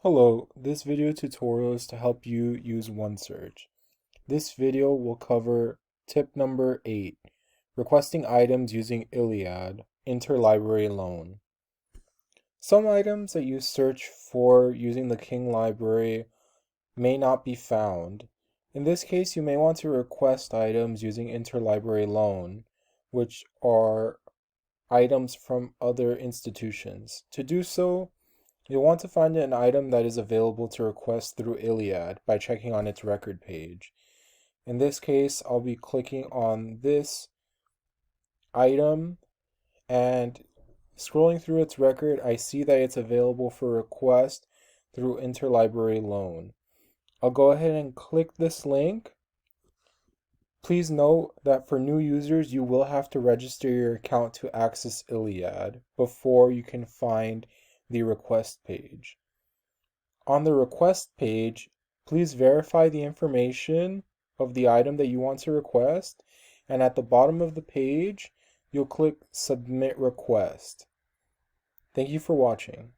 Hello, this video tutorial is to help you use OneSearch. This video will cover tip number 8, requesting items using ILLiad, interlibrary loan. Some items that you search for using the King library may not be found. In this case, you may want to request items using interlibrary loan, which are items from other institutions. To do so, you'll want to find an item that is available to request through ILLiad by checking on its record page. In this case, I'll be clicking on this item and scrolling through its record, I see that it's available for request through interlibrary loan. I'll go ahead and click this link. Please note that for new users, you will have to register your account to access ILLiad before you can find the request page. On the request page, please verify the information of the item that you want to request, and at the bottom of the page, you'll click Submit Request. Thank you for watching.